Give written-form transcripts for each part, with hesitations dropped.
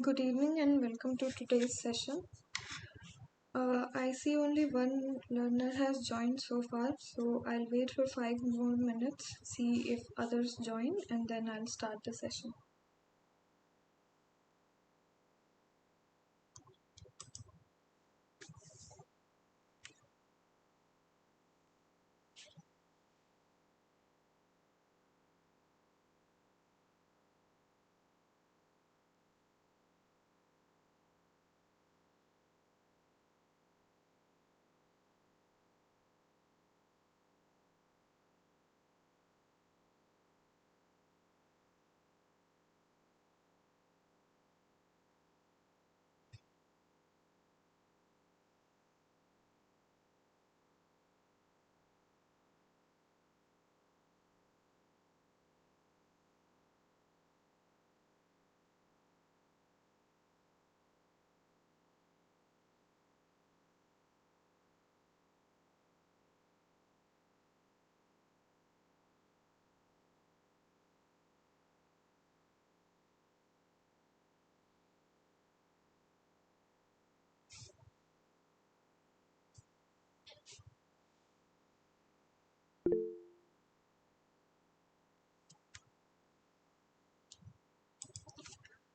Good evening and welcome to today's session. I see only one learner has joined so far, so I'll wait for 5 more minutes, see if others join, and then I'll start the session.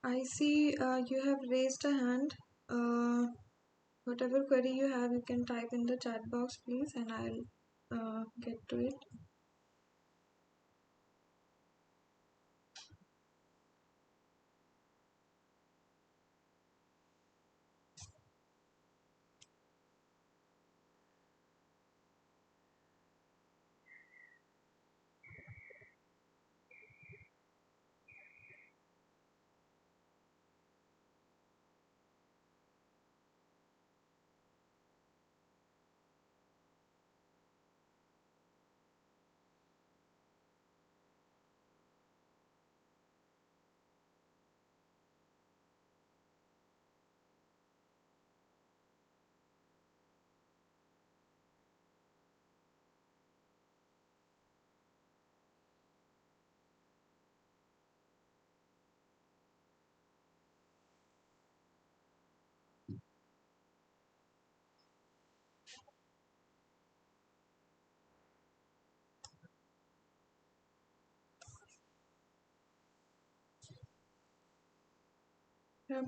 I see you have raised a hand. Whatever query you have, you can type in the chat box, please, and I'll get to it.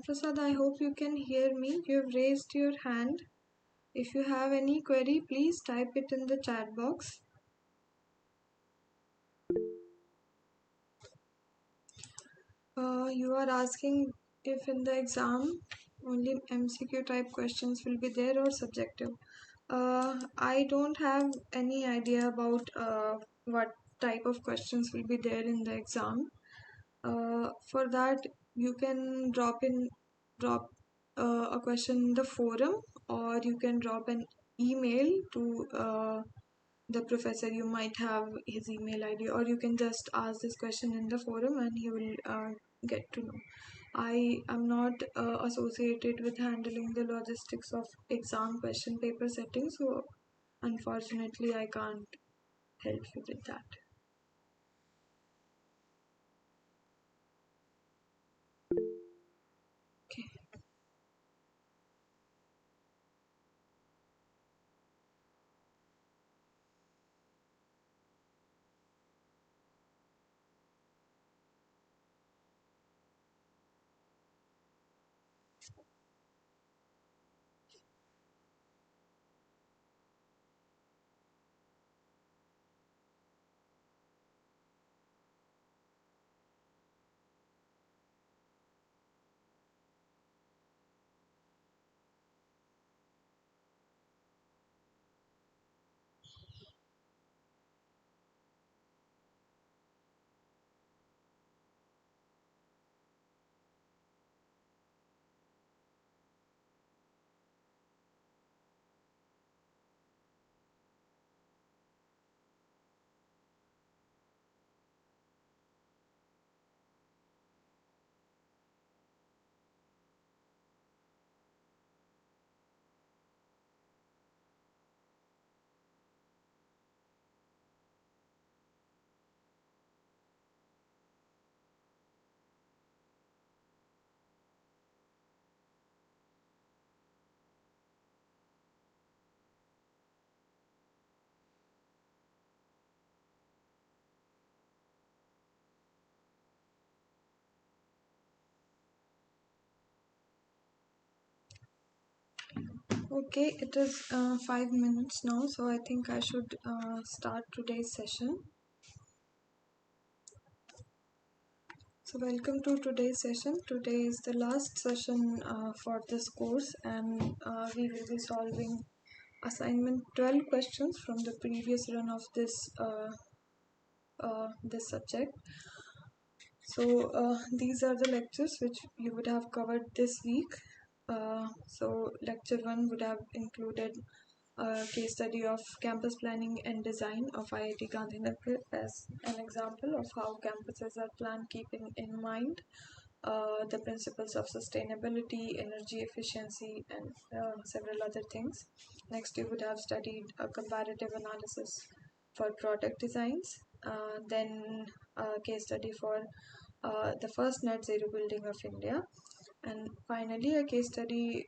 Prasad, I hope you can hear me. You have raised your hand. If you have any query, please type it in the chat box. You are asking if in the exam Only MCQ type questions will be there or subjective? I don't have any idea about what type of questions will be there in the exam. For that, you can drop a question in the forum, or you can drop an email to the professor. You might have his email ID, or you can just ask this question in the forum and he will get to know. I am not associated with handling the logistics of exam question paper setting, so unfortunately I can't help you with that. Okay. Okay, it is 5 minutes now, so I think I should start today's session. So, welcome to today's session. Today is the last session for this course, and we will be solving assignment 12 questions from the previous run of this subject. So these are the lectures which you would have covered this week. So lecture 1 would have included a case study of campus planning and design of IIT Gandhinagar as an example of how campuses are planned keeping in mind the principles of sustainability, energy efficiency, and several other things. Next, you would have studied a comparative analysis for product designs, then a case study for the first net zero building of India, and finally a case study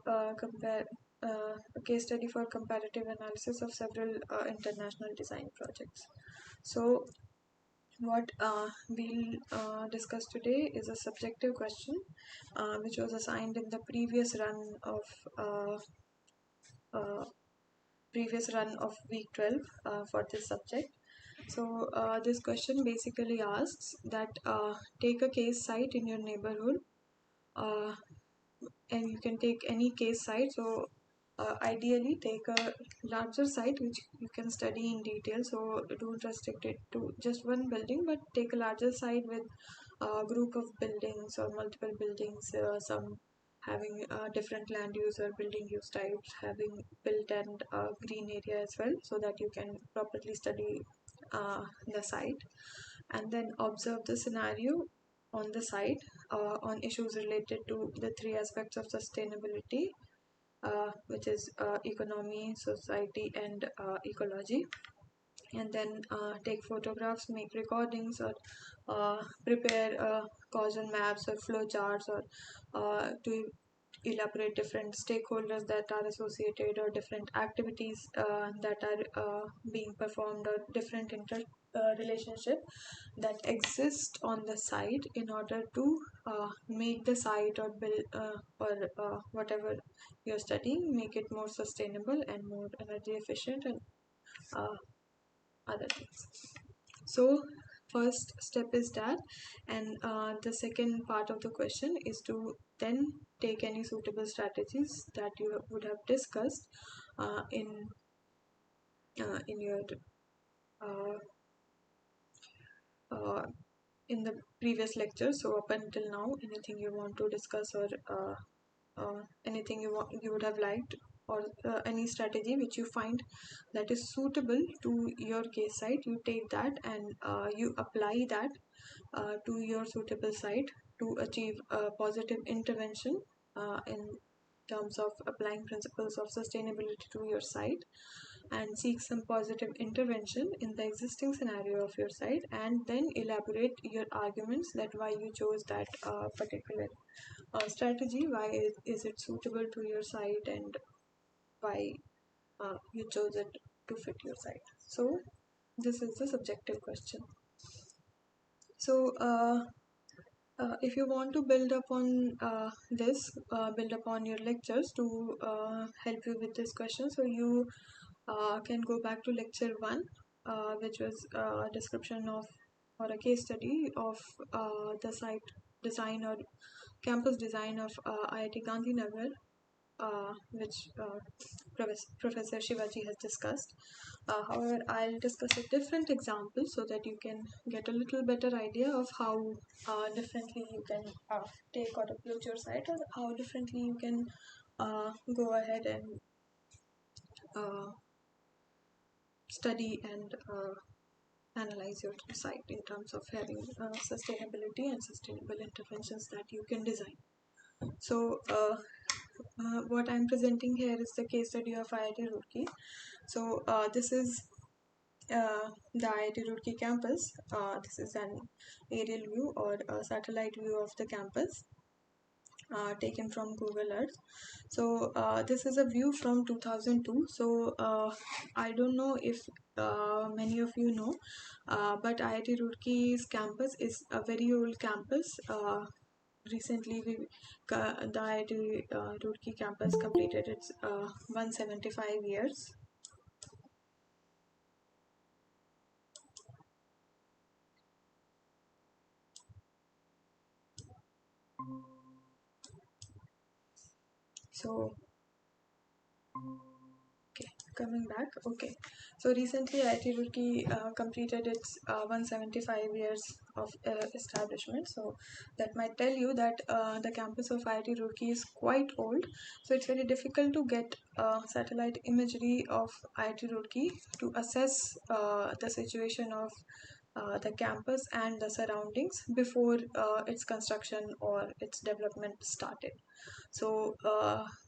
for comparative analysis of several international design projects. So what we'll discuss today is a subjective question which was assigned in the uh, uh, previous run of week 12 for this subject. So this question basically asks that take a case site in your neighborhood, uh, and you can take any case site. So ideally take a larger site which you can study in detail, so don't restrict it to just one building, but take a larger site with a group of buildings or multiple buildings, some having different land use or building use types, having built and green area as well, so that you can properly study the site, and then observe the scenario on the site on issues related to the three aspects of sustainability, which is economy, society, and ecology. And then take photographs, make recordings, or prepare causal maps or flow charts, or to elaborate different stakeholders that are associated, or different activities that are being performed, or different relationship that exist on the site in order to make the site or build or whatever you're studying, make it more sustainable and more energy efficient, and uh, other things. So first step is that, and the second part of the question is to then take any suitable strategies that you would have discussed in your uh, uh, in the previous lecture. So up until now, anything you want to discuss, or anything you would have liked, or any strategy which you find that is suitable to your case site, you take that and you apply that to your suitable site to achieve a positive intervention in terms of applying principles of sustainability to your site, and seek some positive intervention in the existing scenario of your site, and then elaborate your arguments that why you chose that particular strategy, why is it suitable to your site, and why you chose it to fit your site. So this is the subjective question. So if you want to build upon build upon your lectures to help you with this question, so you can go back to lecture 1, which was a description of, or a case study of the site design or campus design of IIT Gandhinagar, which Professor Shivaji has discussed. However, I'll discuss a different example so that you can get a little better idea of how differently you can take or approach your site, or how differently you can go ahead and study and analyze your site in terms of having sustainability and sustainable interventions that you can design. So what I'm presenting here is the case study of IIT Roorkee. So this is the IIT Roorkee campus. This is an aerial view or a satellite view of the campus taken from Google Earth. So this is a view from 2002. So I don't know if many of you know, but IIT Roorkee's campus is a very old campus. Recently, the IIT Roorkee campus completed its 175 years. So, okay, coming back. Okay, so recently IIT Roorkee completed its 175 years of establishment. So that might tell you that the campus of IIT Roorkee is quite old. So it's very difficult to get satellite imagery of IIT Roorkee to assess the situation of the campus and the surroundings before its construction or its development started. So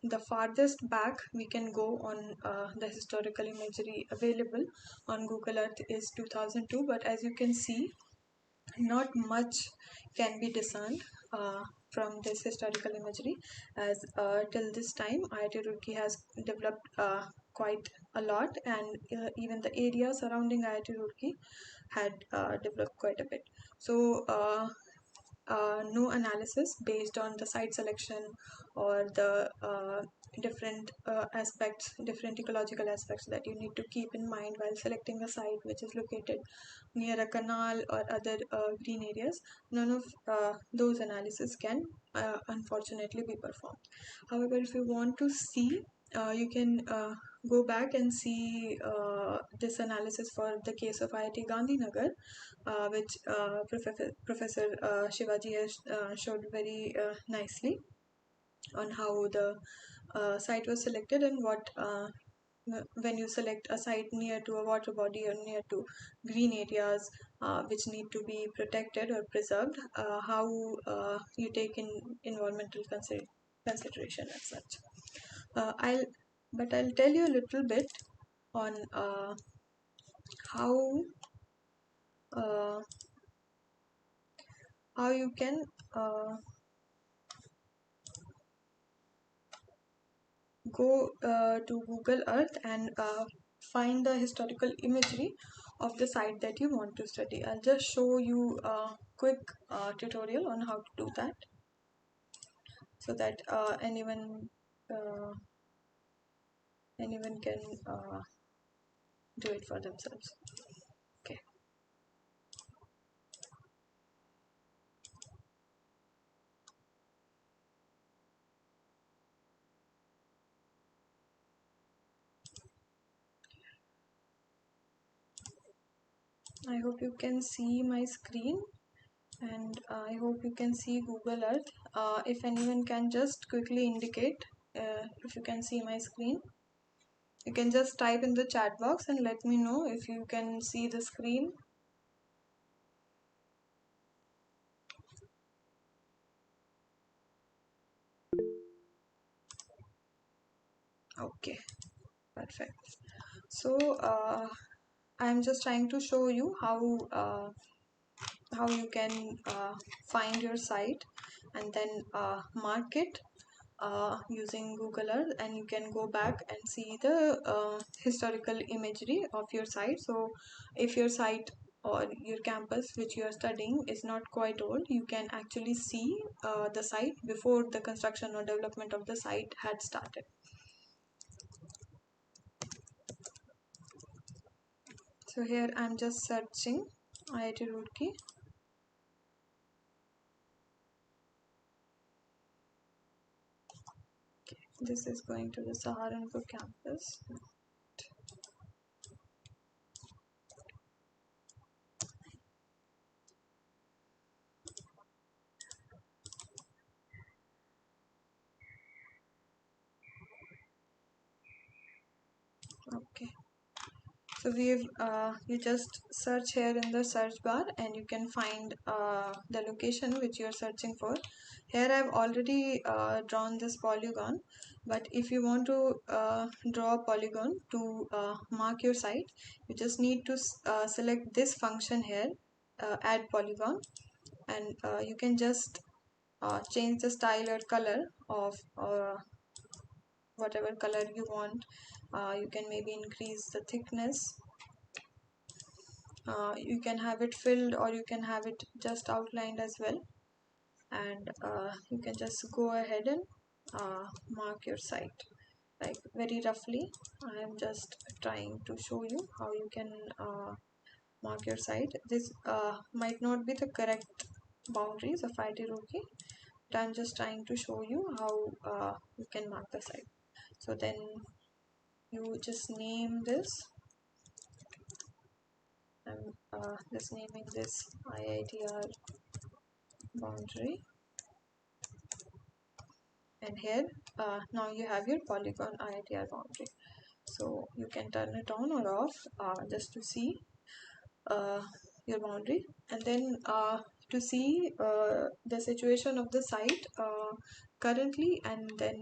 the farthest back we can go on the historical imagery available on Google Earth is 2002, but as you can see, not much can be discerned from this historical imagery, as till this time IIT Roorkee has developed quite a lot, and even the area surrounding IIT Roorkee had developed quite a bit. So no analysis based on the site selection or the different aspects, different ecological aspects that you need to keep in mind while selecting a site which is located near a canal or other green areas. None of those analysis can unfortunately be performed. However, if you want to see, you can go back and see this analysis for the case of IIT Gandhinagar, which Professor Shivaji has showed very nicely on how the site was selected, and what when you select a site near to a water body or near to green areas which need to be protected or preserved, how you take in environmental consideration as such. I'll tell you a little bit on how uh, how you can go to Google Earth and find the historical imagery of the site that you want to study. I'll just show you a quick tutorial on how to do that, so that uh, anyone can do it for themselves. Okay. I hope you can see my screen, and I hope you can see Google Earth. If anyone can just quickly indicate if you can see my screen. You can just type in the chat box and let me know if you can see the screen. Okay, perfect. So I'm just trying to show you how you can find your site and then mark it using Google Earth, and you can go back and see the historical imagery of your site. So if your site or your campus which you are studying is not quite old, you can actually see the site before the construction or development of the site had started. So here I'm just searching IIT Roorkee. This is going to the Saharanpur campus. Okay, so you just search here in the search bar and you can find the location which you are searching for. Here I've already drawn this polygon, but if you want to draw a polygon to mark your site, you just need to select this function here, add polygon, and you can just change the style or color of whatever color you want. You can maybe increase the thickness. You can have it filled or you can have it just outlined as well, and you can just go ahead and mark your site like very roughly. I am just trying to show you how you can mark your site. This might not be the correct boundaries of IIT Roorkee, but I'm just trying to show you how you can mark the site. So then you just name this. I'm just naming this IITR boundary, and here now you have your polygon IITR boundary. So you can turn it on or off just to see uh, your boundary, and then to see the situation of the site currently and then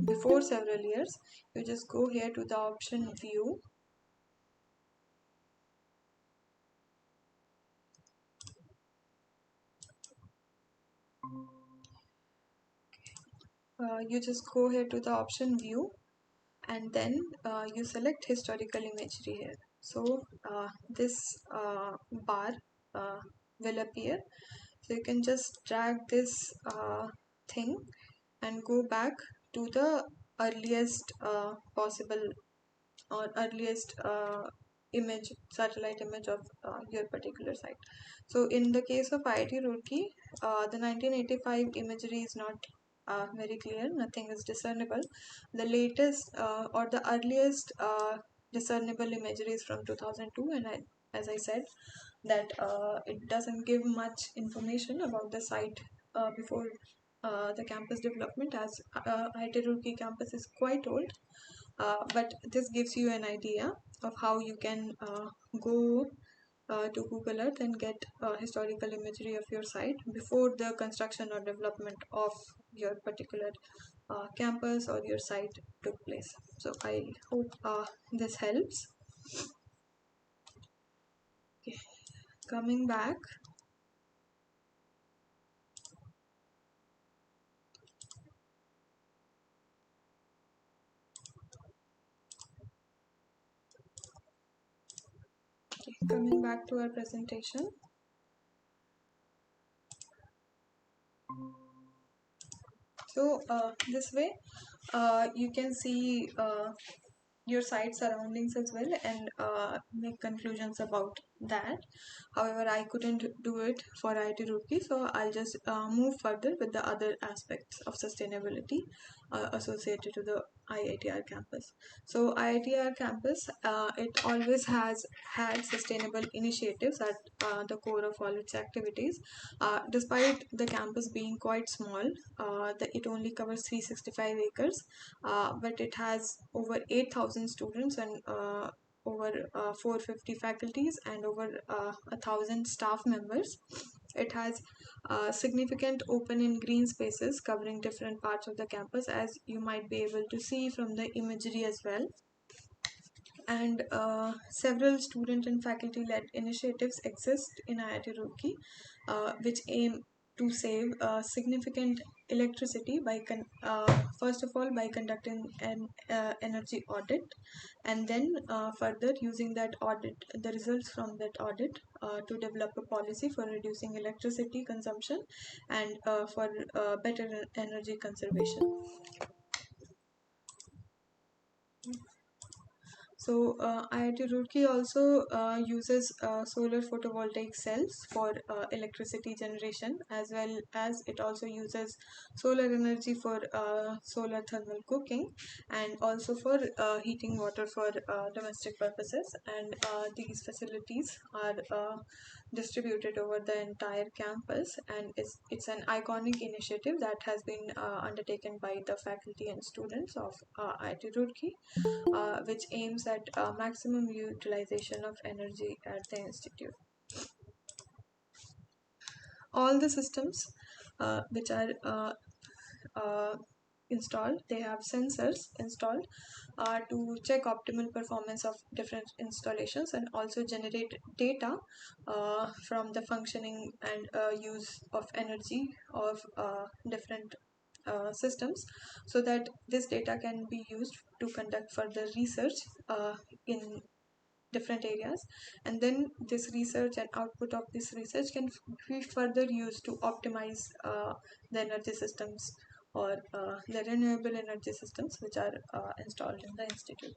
before several years, you just go here to the option view. You just go here to the option view, and then you select historical imagery here. So this bar will appear. So you can just drag this thing and go back to the earliest possible or earliest image, satellite image of your particular site. So in the case of IIT Roorkee, the 1985 imagery is not very clear, nothing is discernible. The latest or the earliest discernible imagery is from 2002, and as I said, that it doesn't give much information about the site before the campus development, as IIT Roorkee campus is quite old. But this gives you an idea of how you can go to Google Earth and get historical imagery of your site before the construction or development of your particular campus or your site took place. So I hope this helps. Okay. Coming back, coming back to our presentation. So this way you can see your site surroundings as well and make conclusions about that. However, I couldn't do it for IIT Roorkee, so I'll just move further with the other aspects of sustainability associated to the IITR campus. So IITR campus, it always has had sustainable initiatives at the core of all its activities. Despite the campus being quite small, it only covers 365 acres, but it has over 8,000 students and over 450 faculties and over 1,000 staff members. It has significant open and green spaces covering different parts of the campus, as you might be able to see from the imagery as well. And several student and faculty led initiatives exist in IIT Roorkee, which aim to save significant electricity by first of all by conducting an energy audit, and then further using that audit, the results from that audit, to develop a policy for reducing electricity consumption and for better energy conservation. So IIT Roorkee also uses solar photovoltaic cells for electricity generation, as well as it also uses solar energy for solar thermal cooking, and also for heating water for domestic purposes. And these facilities are distributed over the entire campus, and it's an iconic initiative that has been undertaken by the faculty and students of IIT Roorkee, which aims at maximum utilization of energy at the institute. All the systems which are installed, they have sensors installed to check optimal performance of different installations, and also generate data from the functioning and use of energy of different systems, so that this data can be used to conduct further research in different areas, and then this research and output of this research can be further used to optimize the energy systems, or the renewable energy systems which are installed in the institute.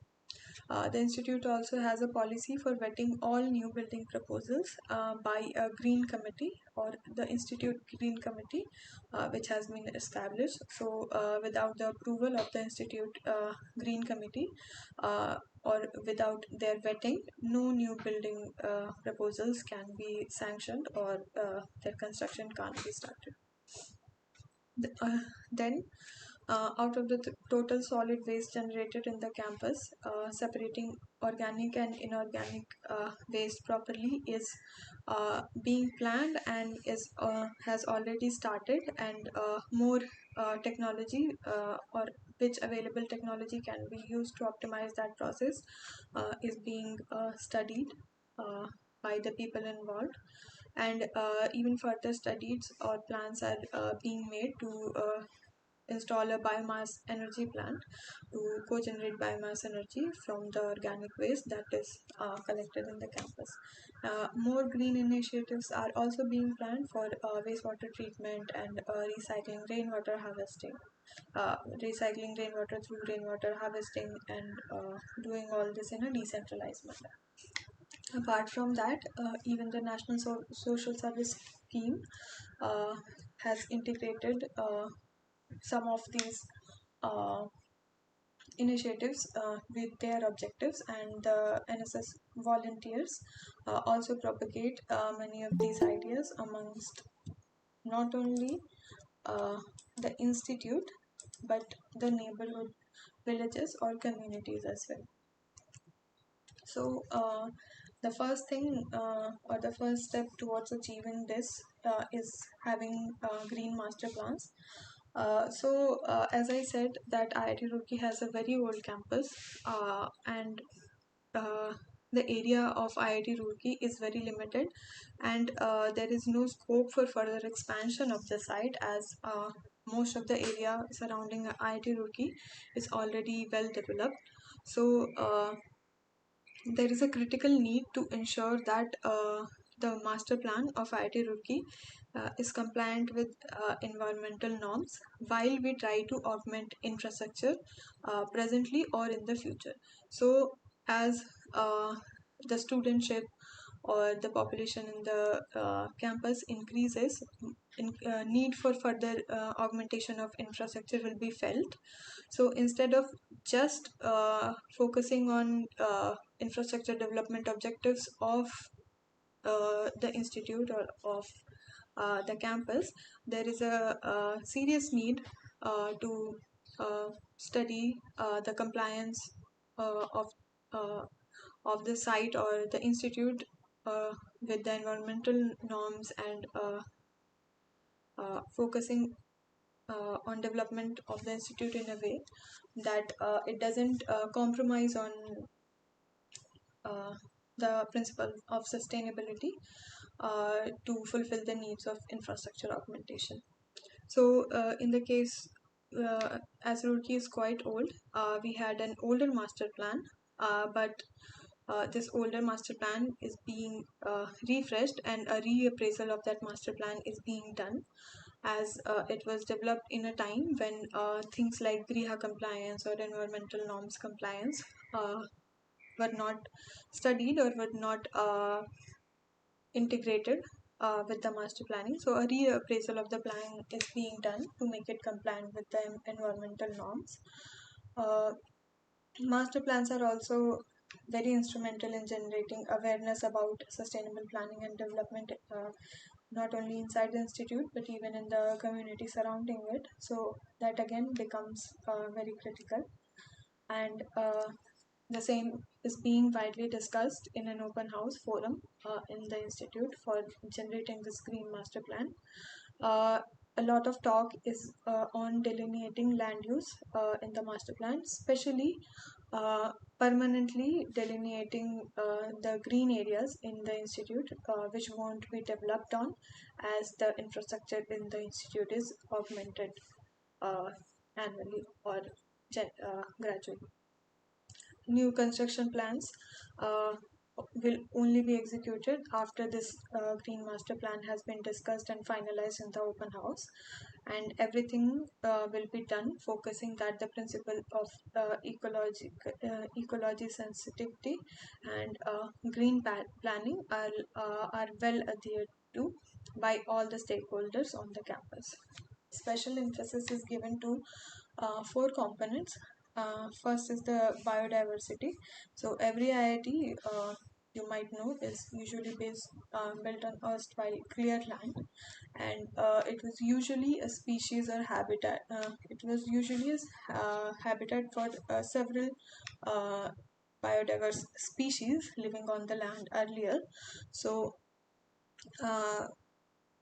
The institute also has a policy for vetting all new building proposals by a green committee, or the institute green committee, which has been established. So without the approval of the institute green committee, or without their vetting, no new building proposals can be sanctioned, or their construction can't be started. Then out of the total solid waste generated in the campus, separating organic and inorganic waste properly is being planned, and is has already started, and more technology, or which available technology can be used to optimize that process, is being studied by the people involved. And even further studies or plans are being made to install a biomass energy plant to co-generate biomass energy from the organic waste that is collected in the campus. More green initiatives are also being planned for wastewater treatment and recycling rainwater through rainwater harvesting, and doing all this in a decentralized manner. Apart from that, even the National Social Service Scheme has integrated some of these uh, initiatives with their objectives, and the NSS volunteers also propagate many of these ideas amongst not only uh, the institute, but the neighborhood villages or communities as well. So the first thing, or the first step towards achieving this, is having green master plans. As I said, that IIT Roorkee has a very old campus, and uh, the area of IIT Roorkee is very limited, and there is no scope for further expansion of the site, as most of the area surrounding IIT Roorkee is already well developed. So there is a critical need to ensure that the master plan of IIT Roorkee is compliant with environmental norms, while we try to augment infrastructure presently or in the future. So, as the studentship or the population in the campus increases, need for further augmentation of infrastructure will be felt. So instead of just focusing on infrastructure development objectives of the institute or of the campus, there is a serious need to study the compliance of uh, the site or the institute with the environmental norms, and focusing on development of the institute in a way that it doesn't compromise on uh, the principle of sustainability to fulfill the needs of infrastructure augmentation. So, in the case, as Roorkee is quite old, we had an older master plan, but this older master plan is being refreshed, and a reappraisal of that master plan is being done, as it was developed in a time when things like Griha compliance or environmental norms compliance were not studied or were not integrated with the master planning. So a reappraisal of the plan is being done to make it compliant with the environmental norms. Uh, Master plans are also very instrumental in generating awareness about sustainable planning and development, not only inside the institute but even in the community surrounding it. So that again becomes very critical, and the same is being widely discussed in an open house forum in the institute for generating this green master plan. Uh, a lot of talk is on delineating land use in the master plan, especially uh, permanently delineating the green areas in the institute, which won't be developed on as the infrastructure in the institute is augmented uh, annually or gradually. New construction plans uh, will only be executed after this green master plan has been discussed and finalized in the open house, and everything will be done focusing that the principle of ecology sensitivity and green planning are well adhered to by all the stakeholders on the campus. Special emphasis is given to four components. First is the biodiversity. So every IIT, you might know, is usually built on erstwhile clear land, and it was usually a species or habitat. It was usually a habitat for several uh, biodiverse species living on the land earlier. So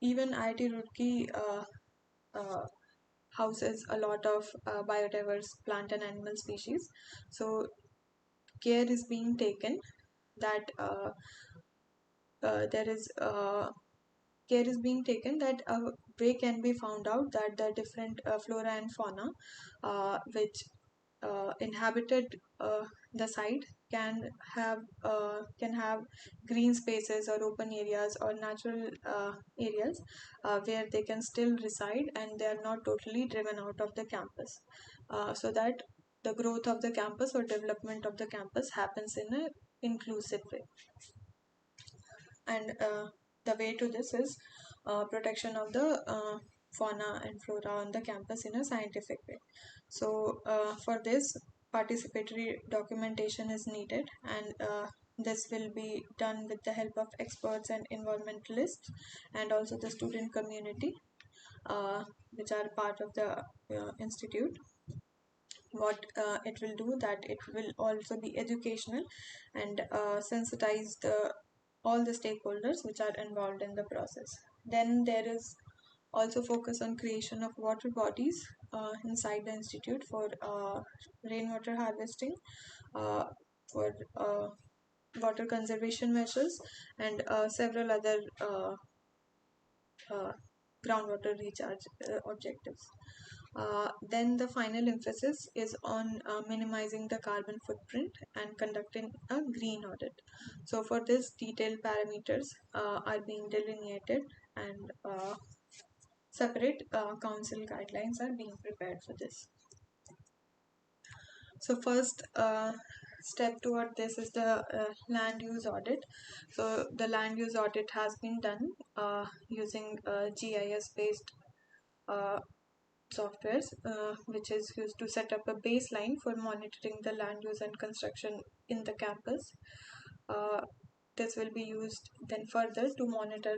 even IIT Roorkee houses a lot of biodiverse plant and animal species. So care is being taken that there is care is being taken that a way can be found out that the different flora and fauna which inhabited the site can have green spaces or open areas or natural areas where they can still reside and they are not totally driven out of the campus, so that the growth of the campus or development of the campus happens in an inclusive way. And the way to this is protection of the fauna and flora on the campus in a scientific way. So for this, participatory documentation is needed, and this will be done with the help of experts and environmentalists and also the student community, which are part of the institute. What it will do, that it will also be educational and sensitize all the stakeholders which are involved in the process. Then there is also focus on creation of water bodies inside the institute for rainwater harvesting, uh, for water conservation measures, and several other uh, groundwater recharge objectives. Then the final emphasis is on minimizing the carbon footprint and conducting a green audit. So for this, detailed parameters are being delineated, and separate council guidelines are being prepared for this. So first, step toward this is the land use audit. So the land use audit has been done using GIS based softwares, which is used to set up a baseline for monitoring the land use and construction in the campus. This will be used then further to monitor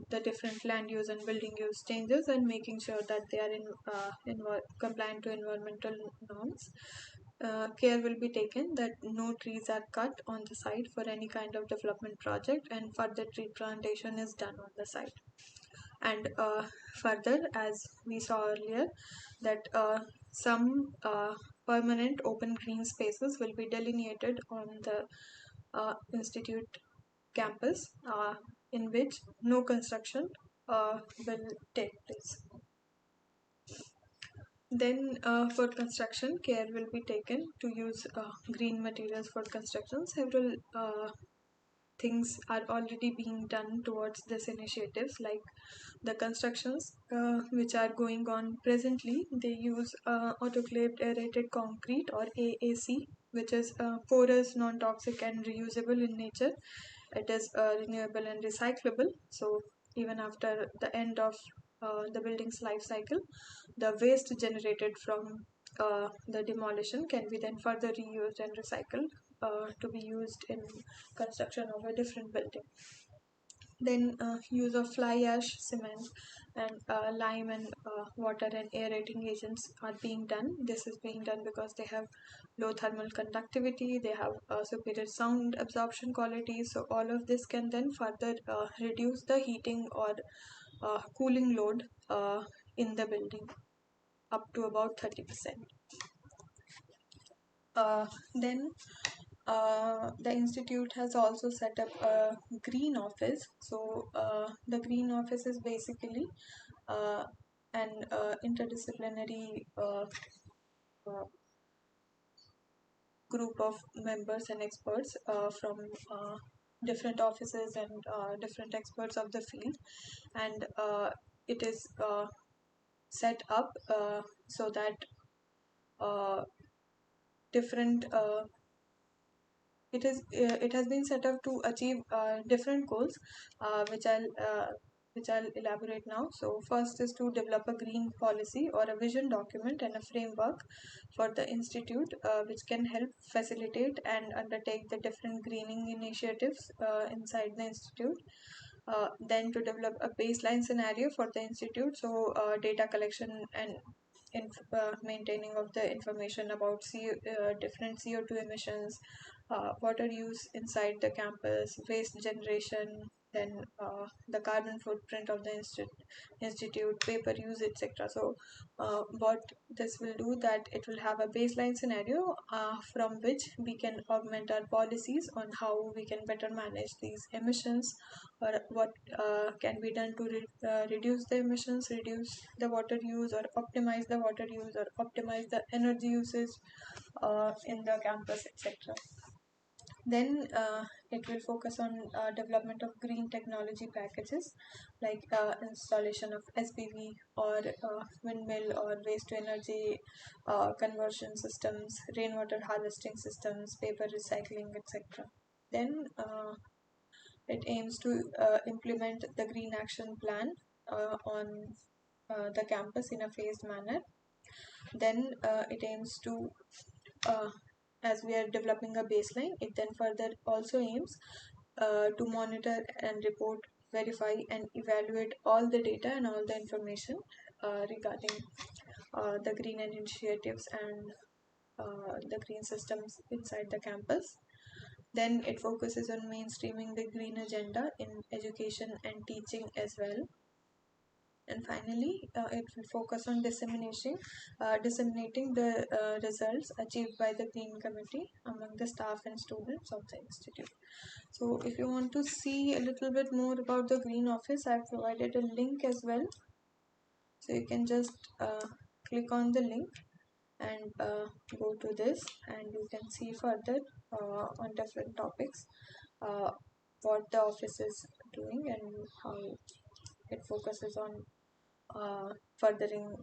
the different land use and building use changes and making sure that they are compliant to environmental norms. Care will be taken that no trees are cut on the site for any kind of development project, and further tree plantation is done on the site. And further, as we saw earlier, that some permanent open green spaces will be delineated on the institute campus, in which no construction will take place. Then for construction, care will be taken to use green materials for construction. Several things are already being done towards this initiatives, like the constructions which are going on presently. They use autoclaved aerated concrete, or AAC, which is porous, non-toxic and reusable in nature. It is renewable and recyclable, so even after the end of the building's life cycle, the waste generated from the demolition can be then further reused and recycled to be used in construction of a different building. Then use of fly ash, cement, and lime and water and aerating agents are being done. This is being done because they have low thermal conductivity, they have superior sound absorption qualities. So all of this can then further reduce the heating or cooling load in the building up to about 30%. Then the institute has also set up a green office. So the green office is basically an interdisciplinary group of members and experts from different offices and different experts of the field, and it is set up so that uh, different it has been set up to achieve different goals, which I'll elaborate now. So first is to develop a green policy or a vision document and a framework for the institute, which can help facilitate and undertake the different greening initiatives inside the institute. Then to develop a baseline scenario for the institute, so data collection and maintaining of the information about different CO2 emissions, water use inside the campus, waste generation, then the carbon footprint of the institute, paper use, etc. So what this will do, that it will have a baseline scenario from which we can augment our policies on how we can better manage these emissions, or what can be done to reduce the emissions, reduce the water use, or optimize the water use, or optimize the energy usage in the campus, etc. Then it will focus on development of green technology packages, like installation of SPV or windmill or waste to energy conversion systems, rainwater harvesting systems, paper recycling, etc. Then it aims to implement the green action plan on the campus in a phased manner. Then it aims to, as we are developing a baseline, it then further also aims to monitor and report, verify and evaluate all the data and all the information regarding the green initiatives and the green systems inside the campus. Then it focuses on mainstreaming the green agenda in education and teaching as well. And finally, it will focus on disseminating the results achieved by the Green Committee among the staff and students of the institute. So if you want to see a little bit more about the Green Office, I've provided a link as well. So you can just click on the link and go to this, and you can see further on different topics what the office is doing and how it focuses on furthering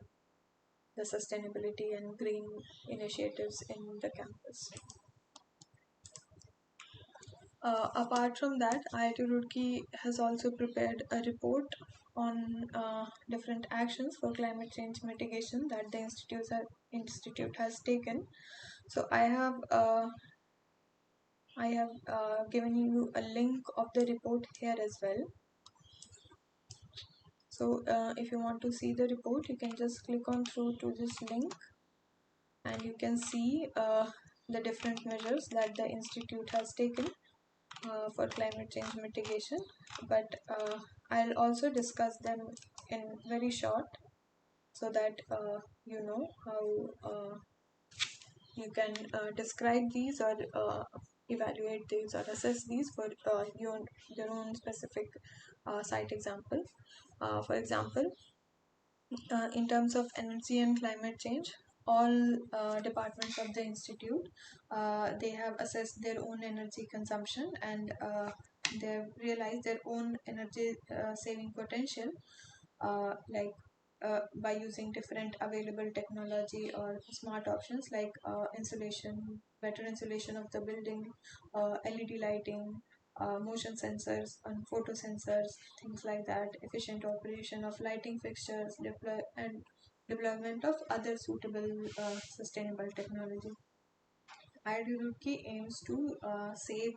the sustainability and green initiatives in the campus. Apart from that, IIT Roorkee has also prepared a report on different actions for climate change mitigation that the institute has taken. So I have given you a link of the report here as well. So if you want to see the report, you can just click on through to this link, and you can see the different measures that the institute has taken for climate change mitigation. But I'll also discuss them in very short, so that you know how you can describe these, or evaluate these, or assess these for your own specific site example. For example, in terms of energy and climate change, all departments of the institute, they have assessed their own energy consumption, and they've realized their own energy saving potential, like by using different available technology or smart options like better insulation of the building, LED lighting, motion sensors and photo sensors, things like that, efficient operation of lighting fixtures, and development of other suitable sustainable technology. IIT aims to save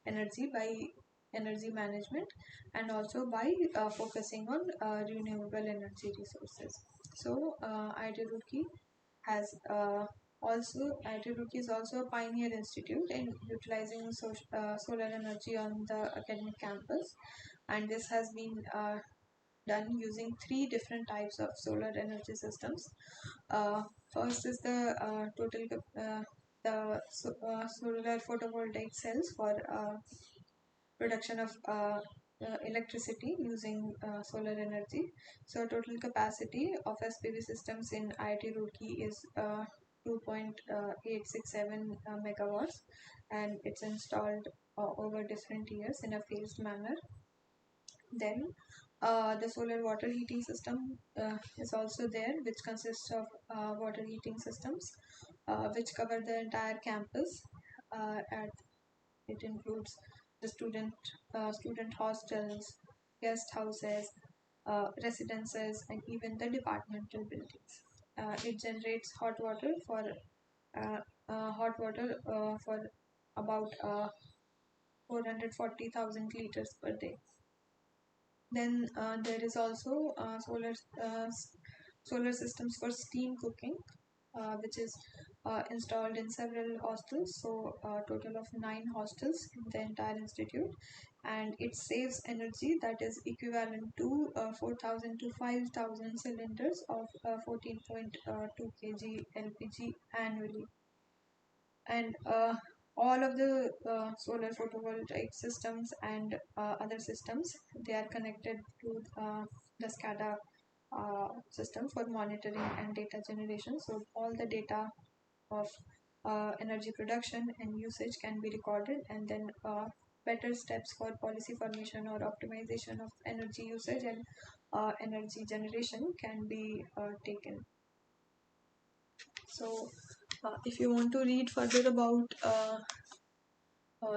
energy by energy management, and also by focusing on renewable energy resources. So IIT has IIT Roorkee is also a pioneer institute in utilizing solar energy on the academic campus, and this has been done using three different types of solar energy systems. Uh, First is the solar photovoltaic cells for production of electricity using solar energy. So total capacity of SPV systems in IIT Roorkee is 2.867 megawatts, and it's installed over different years in a phased manner. Then the solar water heating system is also there, which consists of water heating systems which cover the entire campus. At It includes the student hostels, guest houses, residences, and even the departmental buildings. It generates hot water for about 440,000 liters per day. Then there is also solar systems for steam cooking, which is installed in several hostels. So total of 9 hostels in the entire institute, and it saves energy that is equivalent to 4,000 to 5,000 cylinders of 14.2 kg LPG annually. And all of the solar photovoltaic systems and other systems, they are connected to the SCADA system for monitoring and data generation. So all the data of energy production and usage can be recorded, and then better steps for policy formation or optimization of energy usage and energy generation can be taken. So if you want to read further about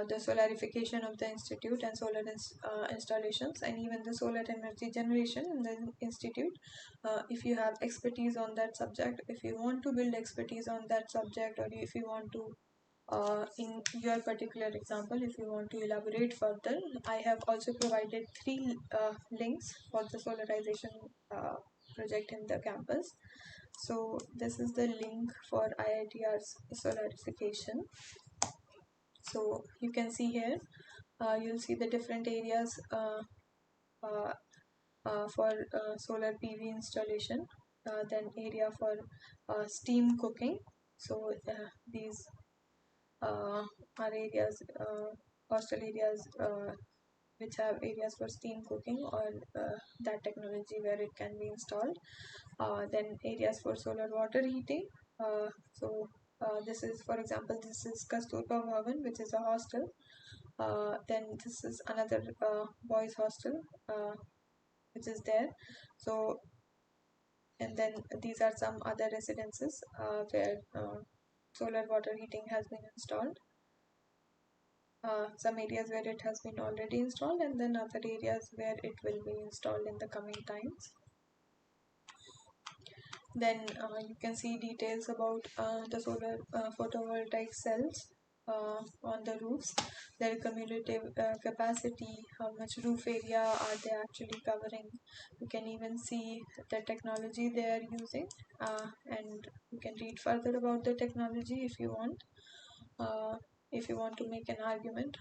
the solarification of the institute and solar installations, and even the solar energy generation in the institute, if you have expertise on that subject, if you want to build expertise on that subject, or if you want to in your particular example, if you want to elaborate further, I have also provided 3 links for the solarization project in the campus. So this is the link for IITR's solarification. So you can see here, you'll see the different areas uh, for solar PV installation, then area for steam cooking. So these are areas, hostel areas which have areas for steam cooking, or that technology where it can be installed. Then areas for solar water heating. So this is, for example, this is Kasturba Bhavan, which is a hostel. Then this is another boys hostel which is there. So, and then these are some other residences where solar water heating has been installed. some areas where it has been already installed, and then other areas where it will be installed in the coming times. Then you can see details about the solar photovoltaic cells on the roofs, their cumulative capacity, how much roof area are they actually covering. You can even see the technology they are using, and you can read further about the technology if you want. If you want to make an argument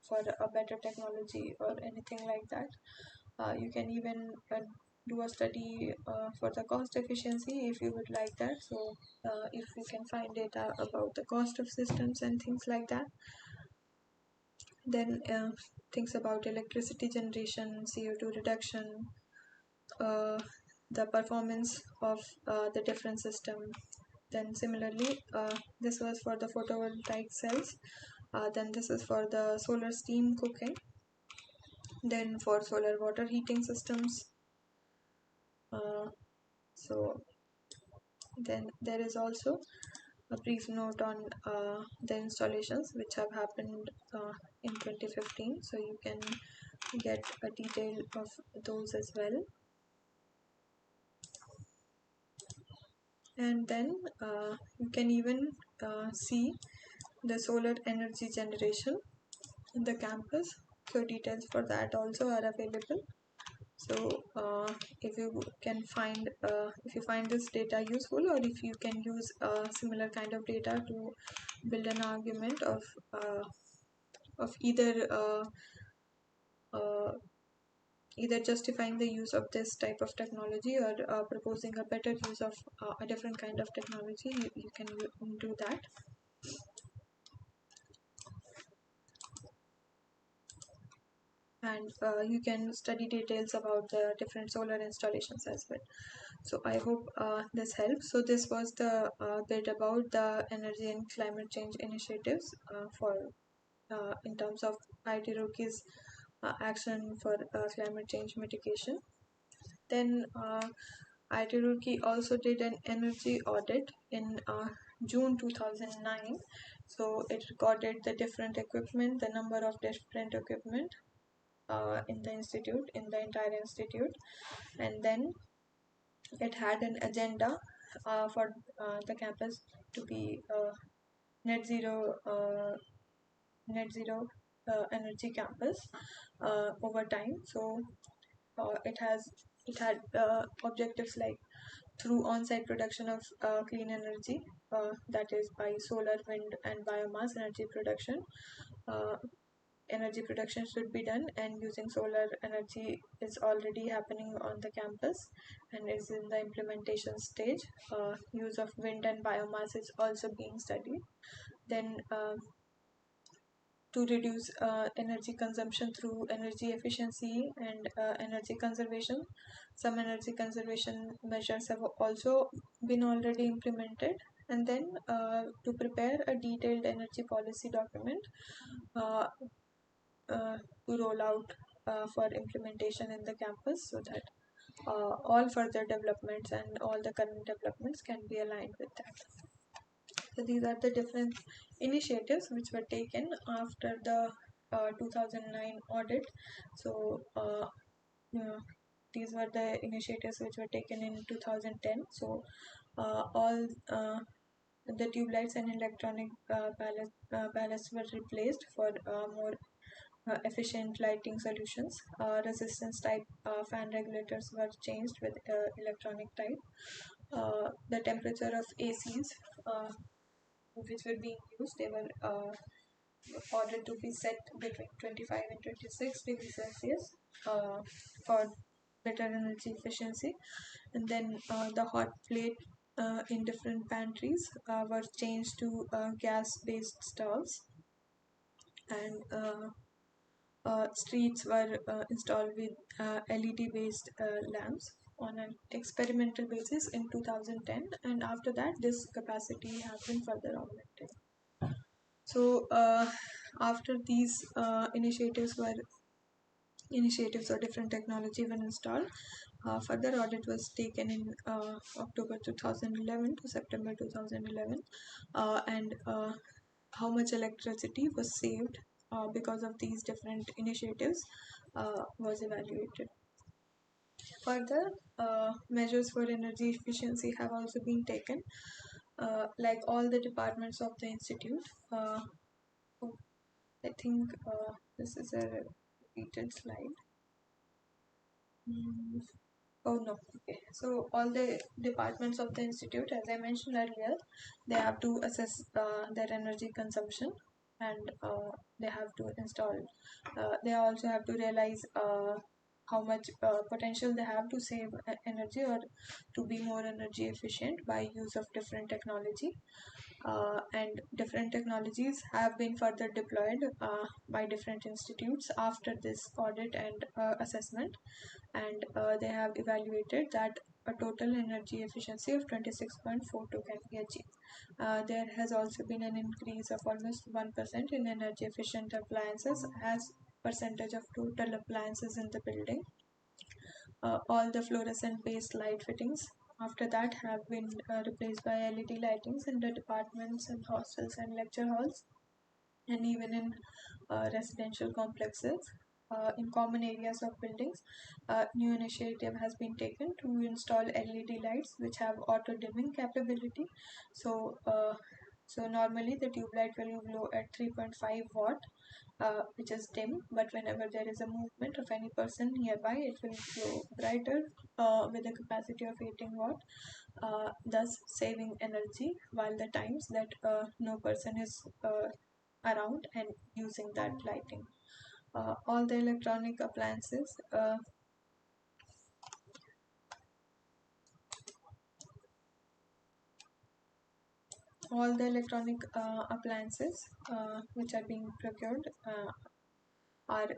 for a better technology or anything like that, you can even do a study for the cost efficiency if you would like that. So if you can find data about the cost of systems and things like that, then things about electricity generation, CO2 reduction, uh, the performance of the different system. Then similarly, this was for the photovoltaic cells. Then this is for the solar steam cooking. Then for solar water heating systems. So then there is also a brief note on the installations which have happened in 2015. So you can get a detail of those as well. And then you can even see the solar energy generation in the campus. So details for that also are available. So if you can find if you find this data useful, or if you can use a similar kind of data to build an argument of uh, either justifying the use of this type of technology, or proposing a better use of a different kind of technology, you can do that. And you can study details about the different solar installations as well. So I hope this helps. So this was the bit about the energy and climate change initiatives for in terms of IT Rookie's action for climate change mitigation. Then IT Rookie also did an energy audit in June 2009. So it recorded the different equipment, the number of different equipment in the institute, in the entire institute, and then it had an agenda for the campus to be net zero net zero energy campus over time. So it had objectives like through on-site production of clean energy, that is by solar, wind, and biomass energy production. Uh, Energy production should be done, and using solar energy is already happening on the campus and is in the implementation stage. Use of wind and biomass is also being studied. Then to reduce energy consumption through energy efficiency and energy conservation, some energy conservation measures have also been already implemented. And then to prepare a detailed energy policy document uh, to roll out for implementation in the campus, so that all further developments and all the current developments can be aligned with that. So these are the different initiatives which were taken after the 2009 audit. So these were the initiatives which were taken in 2010. So all the tube lights and electronic ballasts were replaced for more efficient lighting solutions. Resistance type fan regulators were changed with electronic type. The temperature of ACs which were being used, they were ordered to be set between 25 and 26 degrees Celsius for better energy efficiency. And then the hot plate in different pantries were changed to gas-based stoves, and streets were installed with LED-based lamps on an experimental basis in 2010, and after that this capacity has been further augmented. So after these initiatives or different technology were installed, further audit was taken in October 2011 to September 2011, and how much electricity was saved because of these different initiatives was evaluated. Further, measures for energy efficiency have also been taken, like all the departments of the institute. Oh, I think this is a repeated slide. Mm, Oh no, okay. So all the departments of the institute, as I mentioned earlier, they have to assess their energy consumption, and they have to install. They also have to realize how much potential they have to save energy or to be more energy efficient by use of different technology. And different technologies have been further deployed by different institutes after this audit and assessment, and they have evaluated that a total energy efficiency of 26.42 can be achieved. There has also been an increase of almost 1% in energy efficient appliances as percentage of total appliances in the building. All the fluorescent based light fittings after that have been replaced by LED lightings in the departments and hostels and lecture halls, and even in residential complexes. In common areas of buildings, new initiative has been taken to install LED lights which have auto dimming capability. So normally the tube light will glow at 3.5 watt, which is dim, but whenever there is a movement of any person nearby, it will glow brighter with a capacity of 18 watt, thus saving energy while the times that no person is around and using that lighting. All the electronic appliances all the electronic appliances which are being procured are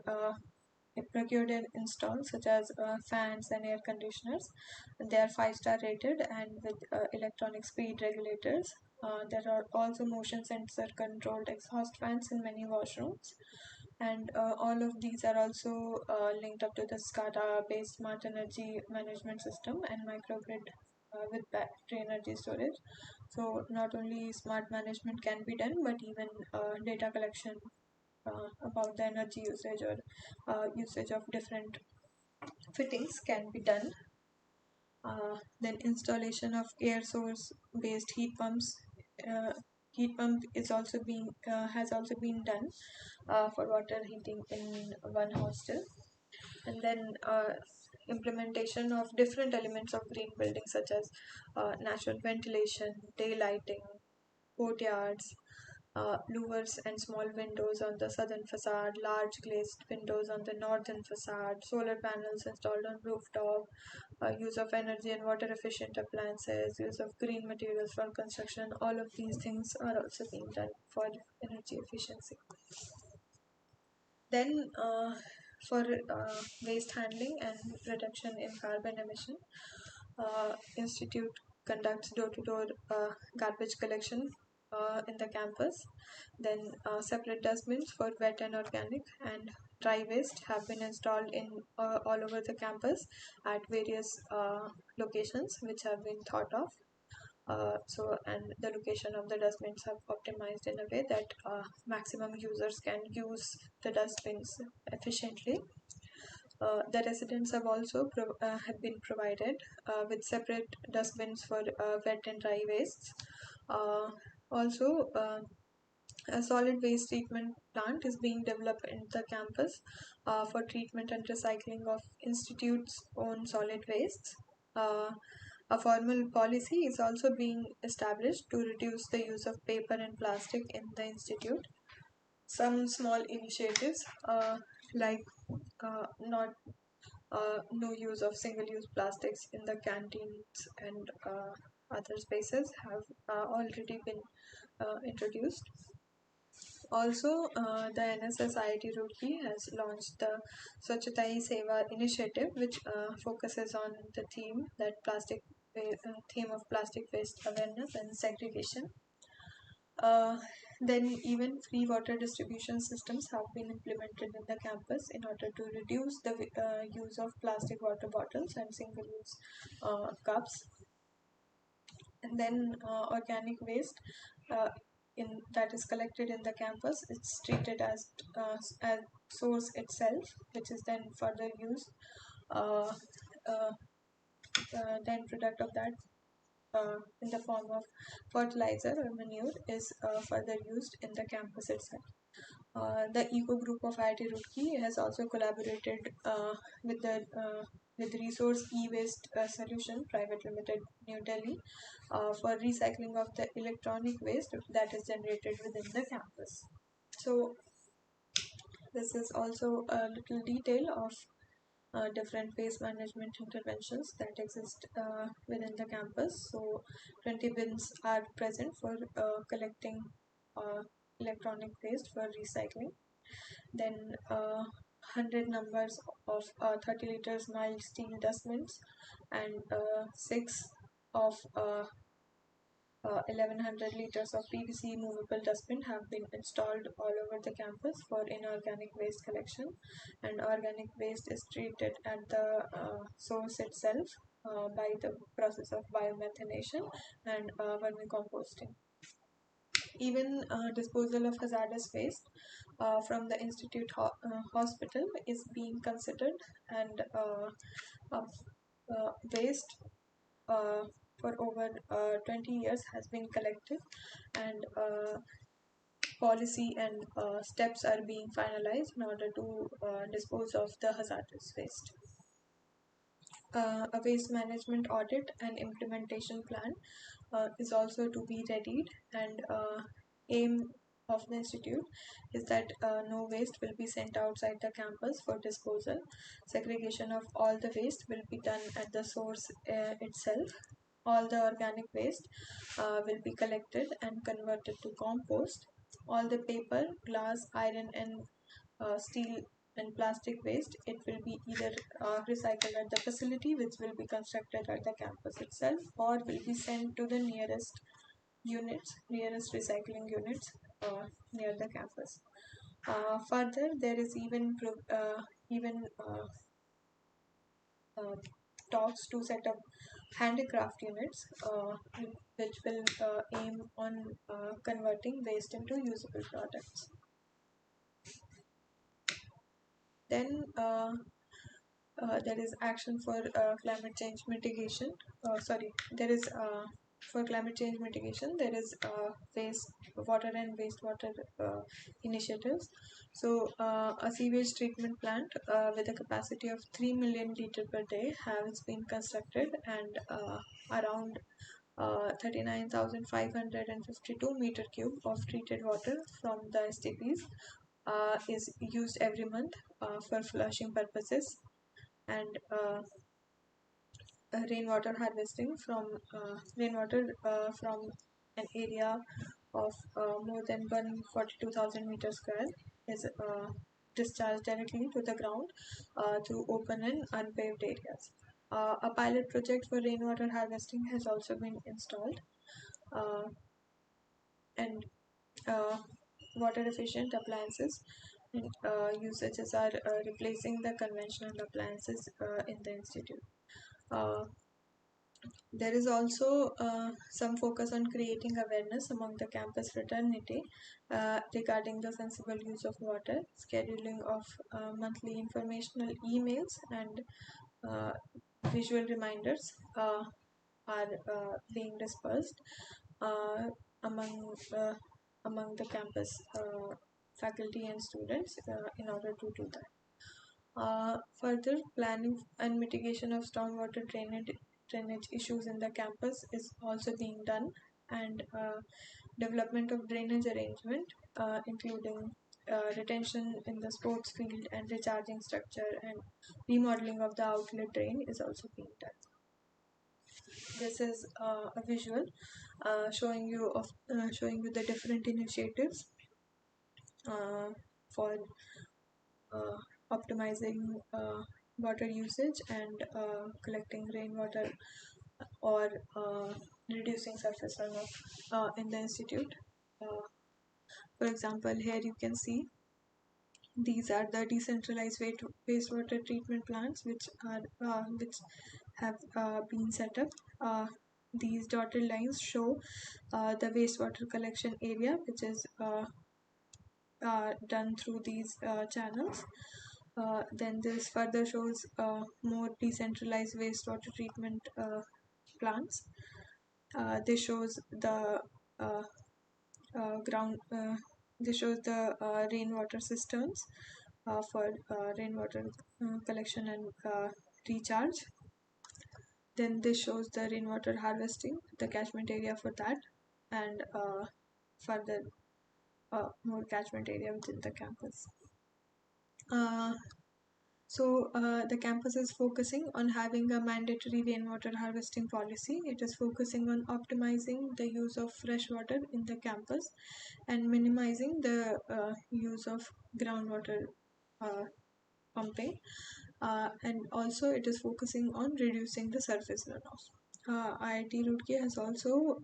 procured and installed, such as fans and air conditioners. They are 5-star rated and with electronic speed regulators. There are also motion sensor controlled exhaust fans in many washrooms, and all of these are also linked up to the SCADA based smart energy management system and microgrid with battery energy storage. So not only smart management can be done, but even data collection about the energy usage or usage of different fittings can be done. Then installation of air source based heat pumps. Heat pump is also being has also been done for water heating in one hostel. And then implementation of different elements of green buildings, such as natural ventilation, daylighting, courtyards, louvers and small windows on the southern facade, large glazed windows on the northern facade, solar panels installed on rooftop, use of energy and water efficient appliances, use of green materials for construction. All of these things are also being done for energy efficiency. Then for waste handling and reduction in carbon emission, institute conducts door-to-door garbage collection in the campus. Then separate dustbins for wet and organic and dry waste have been installed in all over the campus at various locations which have been thought of. And the location of the dustbins have optimized in a way that maximum users can use the dustbins efficiently. The residents have also have been provided with separate dustbins for wet and dry wastes. Also, a solid waste treatment plant is being developed in the campus for treatment and recycling of institute's own solid wastes. A formal policy is also being established to reduce the use of paper and plastic in the institute. Some small initiatives like not no use of single-use plastics in the canteens and other spaces have already been introduced. Also, the NSS IIT Roorkee has launched the Swachhata Hi Seva initiative, which focuses on the theme of plastic waste awareness and segregation. Then even free water distribution systems have been implemented in the campus in order to reduce the use of plastic water bottles and single-use cups. And then organic waste. that is collected in the campus, it's treated as source itself, which is then further used. Uh, uh, the product of that in the form of fertilizer or manure is further used in the campus itself. The eco group of IIT Roorkee has also collaborated with the with Resource E-Waste Solution Private Limited, New Delhi, for recycling of the electronic waste that is generated within the campus. So this is also a little detail of different waste management interventions that exist within the campus. So 20 bins are present for collecting uh, electronic waste for recycling. Then 100 numbers of 30 liters mild steel dustbins and 6 of 1100 liters of PVC movable dustbin have been installed all over the campus for inorganic waste collection, and organic waste is treated at the source itself by the process of biomethanation and vermicomposting. Even disposal of hazardous waste from the institute hospital is being considered, and uh, waste uh, for over 20 years has been collected, and policy and steps are being finalized in order to dispose of the hazardous waste. A waste management audit and implementation plan is also to be readied, and aim of the institute is that no waste will be sent outside the campus for disposal. Segregation of all the waste will be done at the source itself. All the organic waste will be collected and converted to compost. All the paper, glass, iron, and steel and plastic waste, it will be either recycled at the facility, which will be constructed at the campus itself, or will be sent to the nearest recycling units near the campus. Further, there is even uh, talks to set up handicraft units, which will aim on converting waste into usable products. Then there is action for climate change mitigation. There is for climate change mitigation, there is waste water and wastewater initiatives. So a sewage treatment plant with a capacity of 3 million liter per day has been constructed, and around 39,552 meter cube of treated water from the STPs is used every month for flushing purposes, and rainwater harvesting from rainwater from an area of more than 142,000 meters square is discharged directly to the ground through open and unpaved areas. A pilot project for rainwater harvesting has also been installed, uh, and uh, water efficient appliances and usages are replacing the conventional appliances in the institute. Uh, there is also some focus on creating awareness among the campus fraternity regarding the sensible use of water. Scheduling of monthly informational emails and uh, visual reminders are being dispersed uh, among uh, among the campus faculty and students in order to do that. Further, planning and mitigation of stormwater drainage issues in the campus is also being done, and development of drainage arrangement, including retention in the sports field and recharging structure, and remodeling of the outlet drain is also being done. This is a visual showing you the different initiatives for uh, optimizing water usage and collecting rainwater, or reducing surface runoff in the institute. Uh, for example, here you can see these are the decentralized wastewater treatment plants which have been set up. these dotted lines show the wastewater collection area, which is done through these channels. Then this further shows more decentralized wastewater treatment plants. This shows the uh, ground. This shows the rainwater systems for rainwater collection and recharge. Then this shows the rainwater harvesting, the catchment area for that, and further more catchment area within the campus. Uh, the campus is focusing on having a mandatory rainwater harvesting policy. It is focusing on optimizing the use of fresh water in the campus and minimizing the use of groundwater uh, pumping. And also it is focusing on reducing the surface runoff. IIT Roorkee has also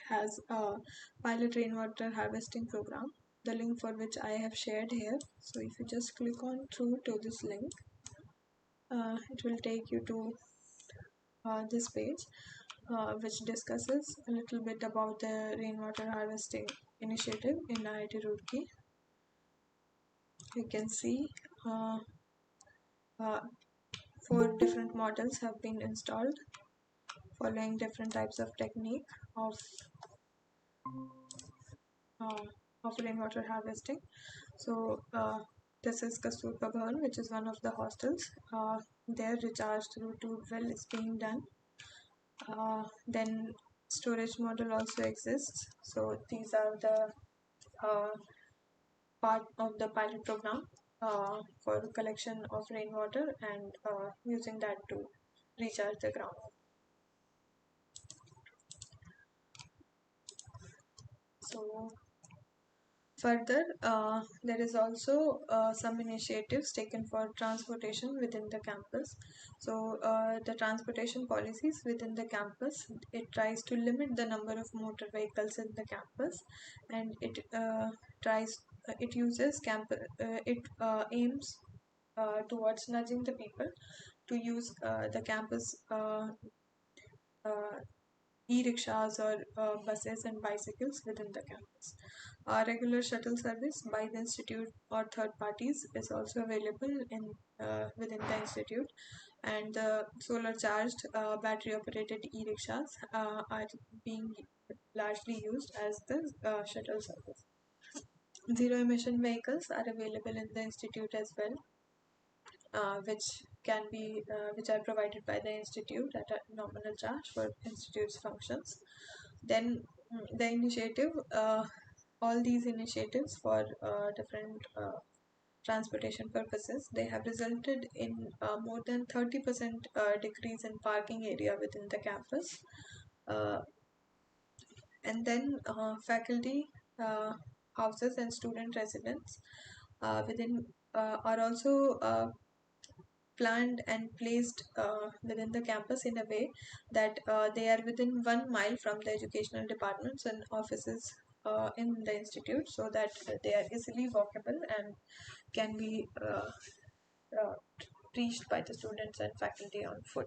has a pilot rainwater harvesting program, the link for which I have shared here. So if you just click on through to this link, it will take you to this page, which discusses a little bit about the rainwater harvesting initiative in IIT Roorkee. You can see uh, 4 different models have been installed following different types of technique of uh, rainwater harvesting. So this is Kasturba Bhavan, which is one of the hostels. Their recharge through tube well is being done. Then storage model also exists. So these are the uh, part of the pilot program for collection of rainwater and using that to recharge the ground. So further, there is also some initiatives taken for transportation within the campus. So the transportation policies within the campus, it tries to limit the number of motor vehicles in the campus, and it uses it aims towards nudging the people to use the campus uh, e-rickshaws or buses and bicycles within the campus. Regular shuttle service by the institute or third parties is also available in within the institute, and the solar charged battery operated e-rickshaws are being largely used as the shuttle service. Zero emission vehicles are available in the institute as well, which are provided by the institute at a nominal charge for institute's functions. Then the initiative, all these initiatives for different transportation purposes, they have resulted in more than 30% decrease in parking area within the campus. Uh, and then faculty houses and student residents within are also planned and placed within the campus in a way that they are within 1 mile from the educational departments and offices in the institute, so that they are easily walkable and can be uh, reached by the students and faculty on foot.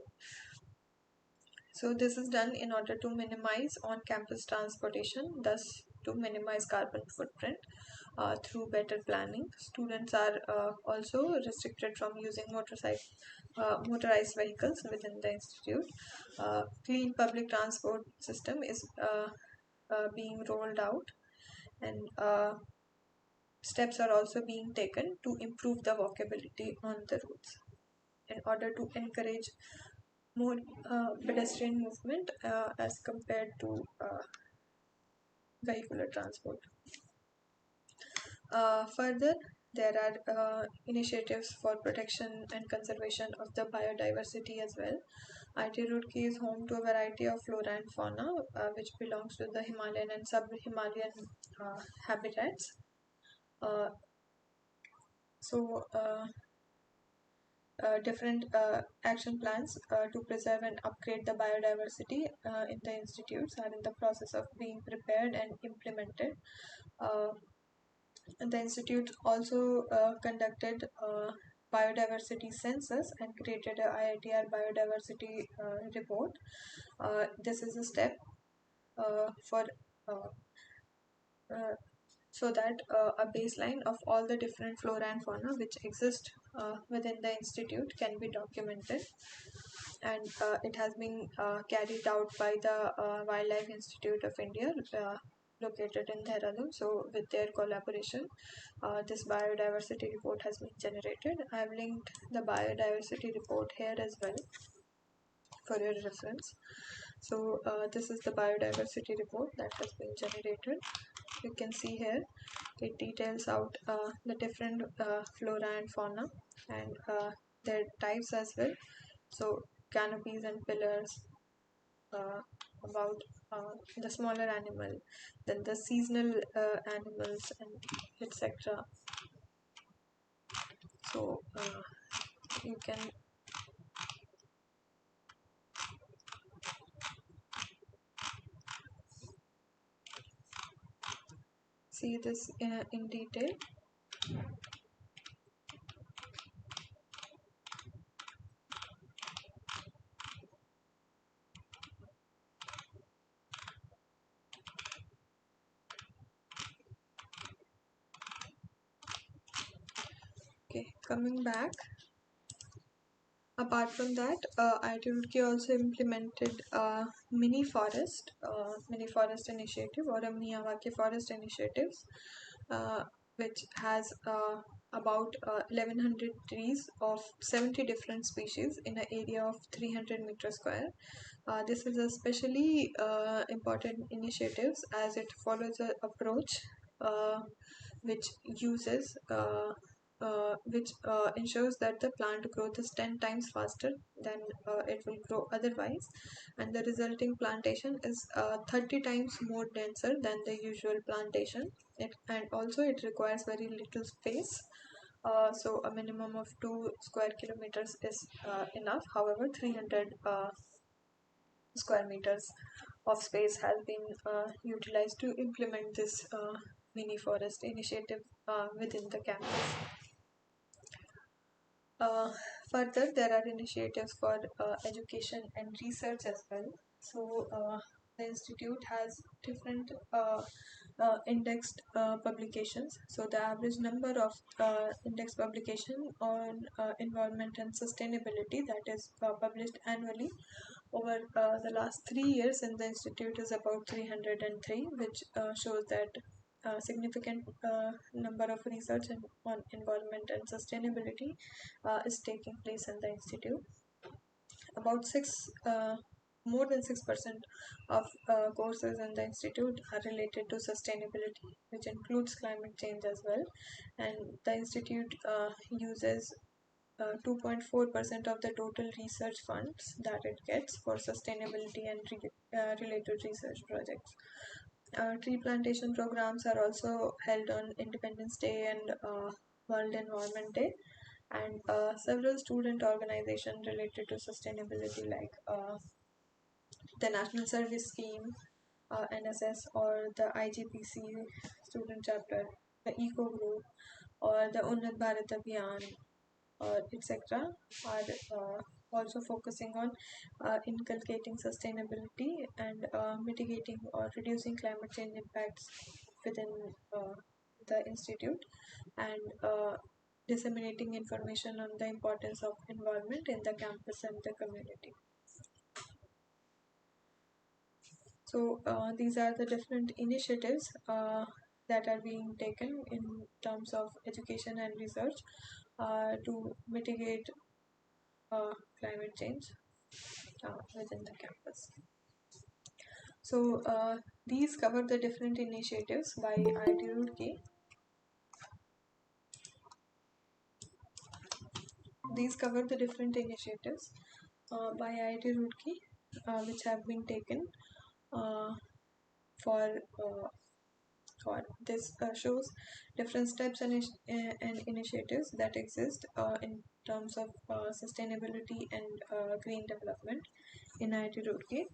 So this is done in order to minimize on-campus transportation, thus to minimize carbon footprint through better planning. Students are also restricted from using motorized vehicles within the institute. Clean public transport system is being rolled out, and steps are also being taken to improve the walkability on the roads in order to encourage more pedestrian movement as compared to vehicular transport. Further, there are initiatives for protection and conservation of the biodiversity as well. IIT Roorkee is home to a variety of flora and fauna, which belongs to the Himalayan and sub-Himalayan habitats. Uh, so, different action plans to preserve and upgrade the biodiversity in the institutes are in the process of being prepared and implemented. Uh, the institute also conducted biodiversity census and created a IITR biodiversity report. This is a step for uh, uh, so that a baseline of all the different flora and fauna which exist within the institute can be documented, and it has been carried out by the Wildlife Institute of India, located in Dehradun. So with their collaboration, this biodiversity report has been generated. I have linked the biodiversity report here as well for your reference. So this is the biodiversity report that has been generated. You can see here it details out the different flora and fauna, and their types as well. So canopies and pillars, uh, about the smaller animal, then the seasonal animals, and etc. So you can see this in detail. Okay, coming back. Apart from that, IIT also implemented a mini forest initiative, or a Miyawaki forest initiatives, which has about 1100 trees of 70 different species in an area of 300 square meters. This is especially important initiatives as it follows an approach uh, which uses which ensures that the plant growth is 10 times faster than it will grow otherwise, and the resulting plantation is 30 times more denser than the usual plantation. And also it requires very little space, so a minimum of 2 square kilometers is enough. However, 300 square meters of space has been utilized to implement this mini forest initiative within the campus. Uh, Further, there are initiatives for education and research as well. So, the institute has different indexed publications. So, the average number of index publication on environment and sustainability that is published annually over the last 3 years in the institute is about 303, which shows that significant number of research on environment and sustainability is taking place in the institute. About more than 6% of courses in the institute are related to sustainability, which includes climate change as well. And the institute uses 2.4% of the total research funds that it gets for sustainability and related research projects. Tree plantation programs are also held on Independence Day and World Environment Day, and several student organizations related to sustainability, like the National Service Scheme, NSS, or the IGPC student chapter, the Eco Group, or the Unnat Bharat Abhiyan, etc., are also focusing on inculcating sustainability and mitigating or reducing climate change impacts within the institute, and disseminating information on the importance of environment in the campus and the community. So these are the different initiatives that are being taken in terms of education and research to mitigate climate change within the campus. So these cover the different initiatives by IIT Roorkee. These cover the different initiatives by IIT Roorkee, which have been taken uh, for this shows different steps and initiatives that exist in terms of sustainability and green development in IIT Roorkee.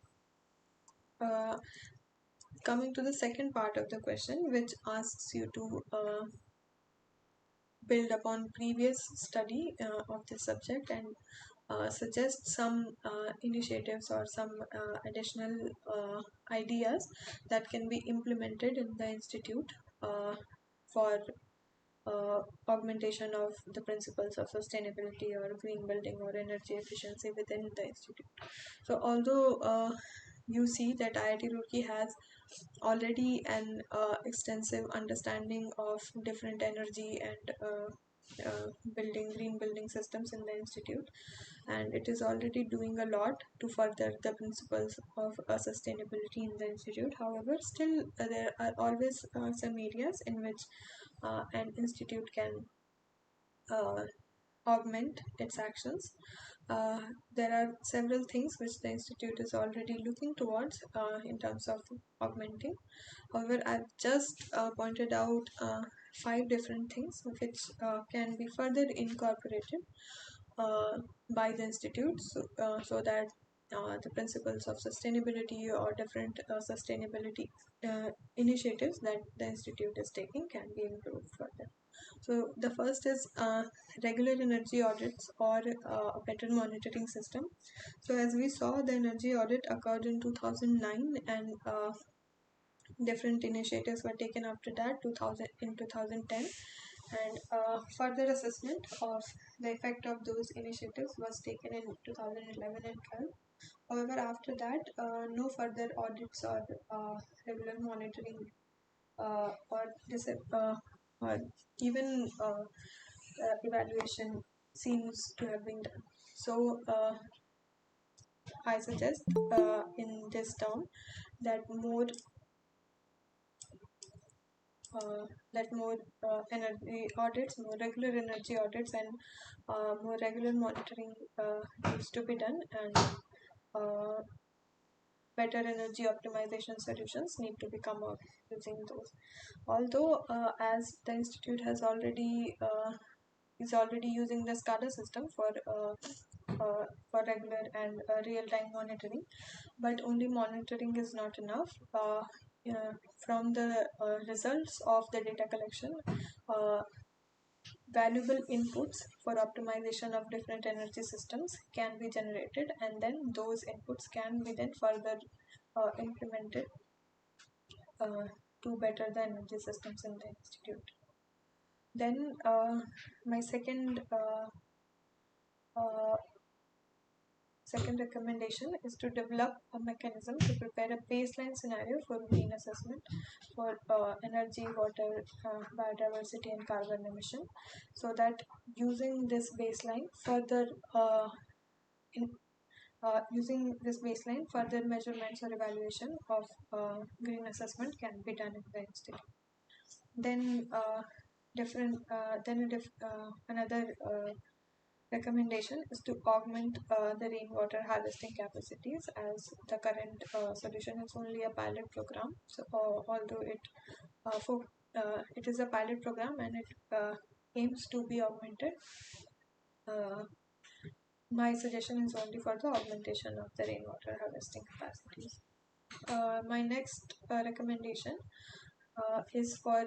Coming to the second part of the question, which asks you to build upon previous study of this subject and suggest some initiatives or some additional ideas that can be implemented in the institute for augmentation of the principles of sustainability or green building or energy efficiency within the institute. So although you see that IIT Roorkee has already an extensive understanding of different energy and green building systems in the institute, and it is already doing a lot to further the principles of sustainability in the institute. However, still there are always some areas in which an institute can uh, augment its actions. There are several things which the institute is already looking towards in terms of augmenting. However, I've just pointed out 5 different things which can be further incorporated by the institute, so that the principles of sustainability or different sustainability initiatives that the institute is taking can be improved further. So the first is regular energy audits or a better monitoring system. So as we saw, the energy audit occurred in 2009, and different initiatives were taken after that 2010, and further assessment of the effect of those initiatives was taken in 2011 and 12. However, after that, no further audits or regular monitoring or even evaluation seems to have been done. So I suggest in this term that more energy audits, more regular energy audits, and more regular monitoring needs to be done, and better energy optimization solutions need to become up using those. Although, as the institute has already is already using the SCADA system for regular and real-time monitoring, but only monitoring is not enough. From the results of the data collection, valuable inputs for optimization of different energy systems can be generated, and then those inputs can be then further implemented to better the energy systems in the institute. Then my uh, second recommendation is to develop a mechanism to prepare a baseline scenario for green assessment for energy, water, biodiversity, and carbon emission, so that using this baseline further further measurements or evaluation of green assessment can be done in the institute. Then another recommendation is to augment the rainwater harvesting capacities, as the current solution is only a pilot program. So although it is a pilot program and it aims to be augmented, my suggestion is only for the augmentation of the rainwater harvesting capacities. My next recommendation is for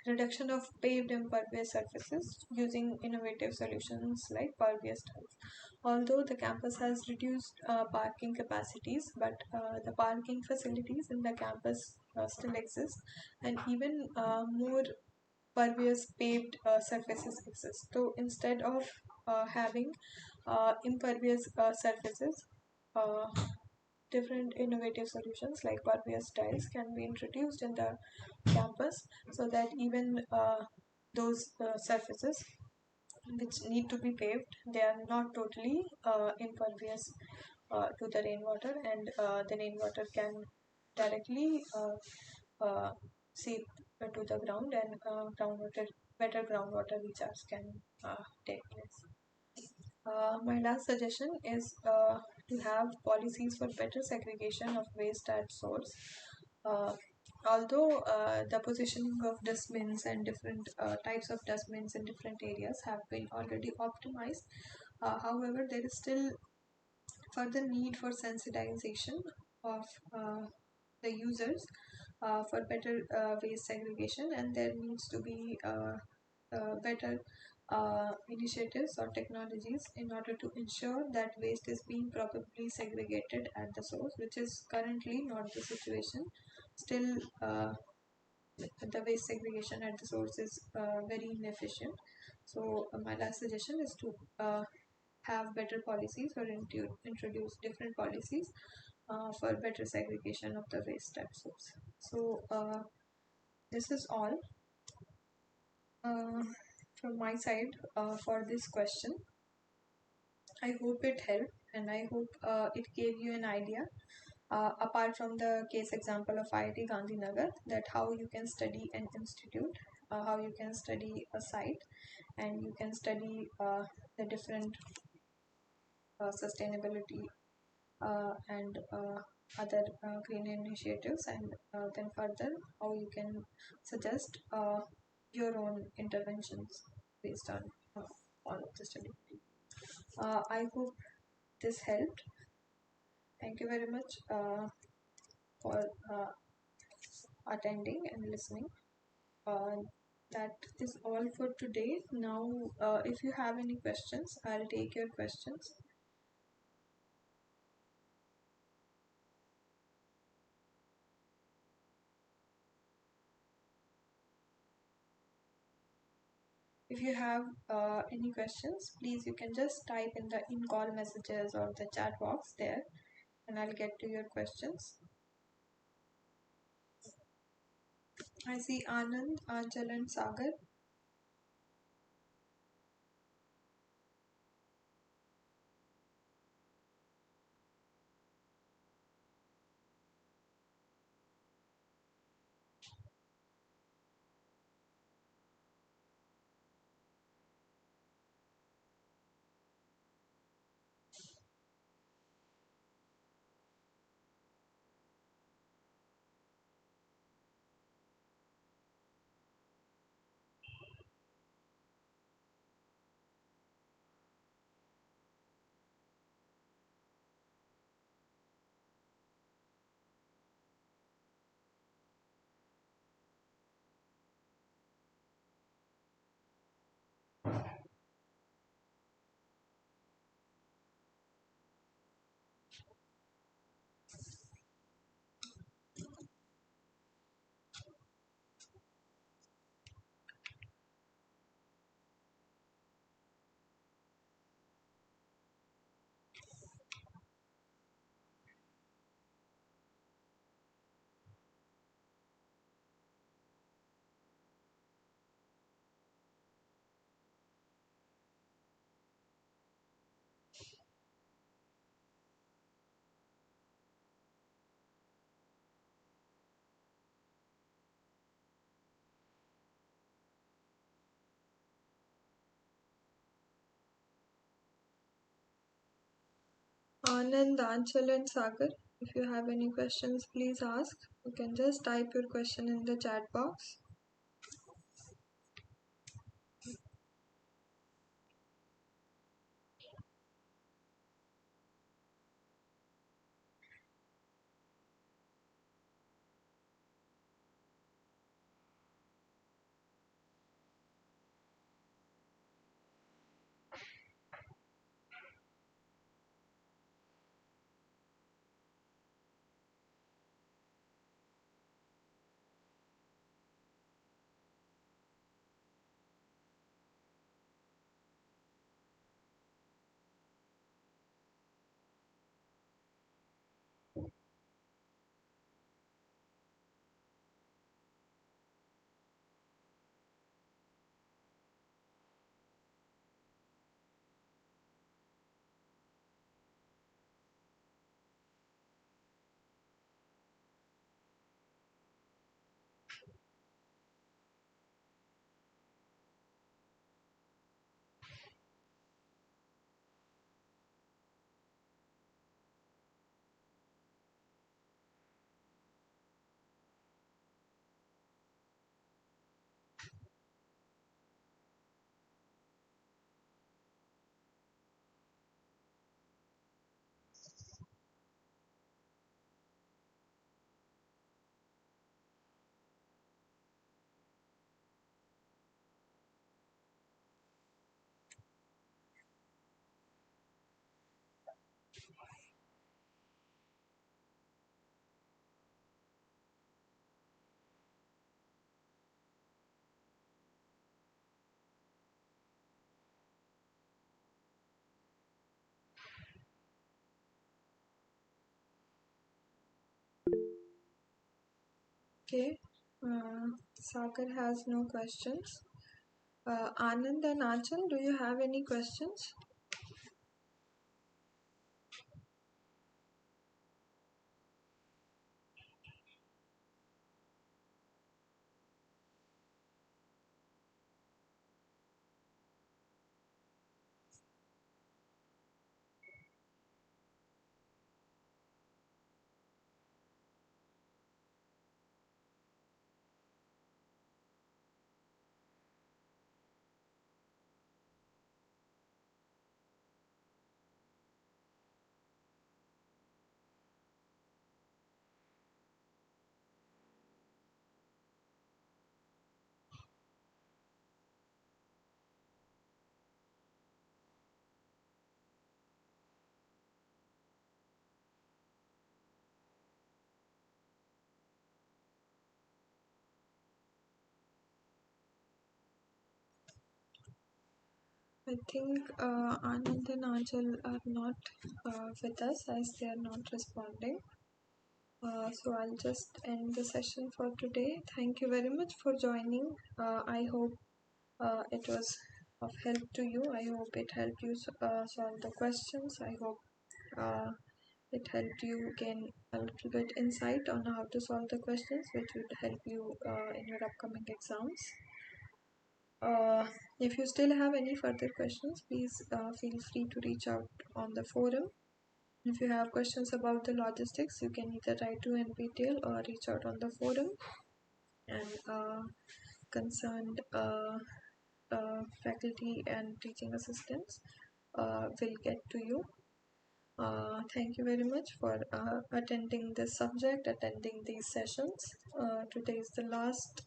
reduction of paved impervious surfaces using innovative solutions like pervious tiles. Although the campus has reduced parking capacities, but the parking facilities in the campus still exist, and even more pervious paved surfaces exist. So instead of having impervious surfaces, uh, different innovative solutions like pervious tiles can be introduced in the campus, so that even those surfaces which need to be paved, they are not totally impervious to the rainwater, and the rainwater can directly seep to the ground, and better groundwater recharge can take place. My last suggestion is to have policies for better segregation of waste at source. Uh, Although the positioning of dustbins and different types of dustbins in different areas have been already optimized, however, there is still further need for sensitization of the users for better waste segregation, and there needs to be better initiatives or technologies in order to ensure that waste is being properly segregated at the source, which is currently not the situation. Still, the waste segregation at the source is very inefficient. So my last suggestion is to have better policies or introduce different policies for better segregation of the waste at source. So this is all from my side for this question. I hope it helped, and I hope it gave you an idea, apart from the case example of IIT Gandhinagar, that how you can study an institute, how you can study a site, and you can study the different sustainability and other green initiatives, and then further how you can suggest your own interventions based on all of the study. I hope this helped. Thank you very much for attending and listening. Uh, that is all for today. Now, if you have any questions, I'll take your questions. If you have any questions, please you can just type in the in-call messages or the chat box there, and I'll get to your questions. I see Anand, Anjal, and Sagar. Anand, Anchal, and Sagar, if you have any questions, please ask. You can just type your question in the chat box. Okay. Sagar has no questions. Anand and Achal, do you have any questions? I think Anand and Achal are not with us as they are not responding. So I'll just end the session for today. Thank you very much for joining. I hope it was of help to you. I hope it helped you solve the questions. I hope uh, it helped you gain a little bit insight on how to solve the questions, which would help you in your upcoming exams. If you still have any further questions, please feel free to reach out on the forum. If you have questions about the logistics, you can either write to NPTEL or reach out on the forum, and concerned faculty and teaching assistants will get to you. Thank you very much for attending this subject, attending these sessions. Today is the last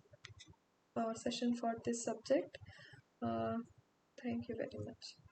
session for this subject. Uh, Thank you very much.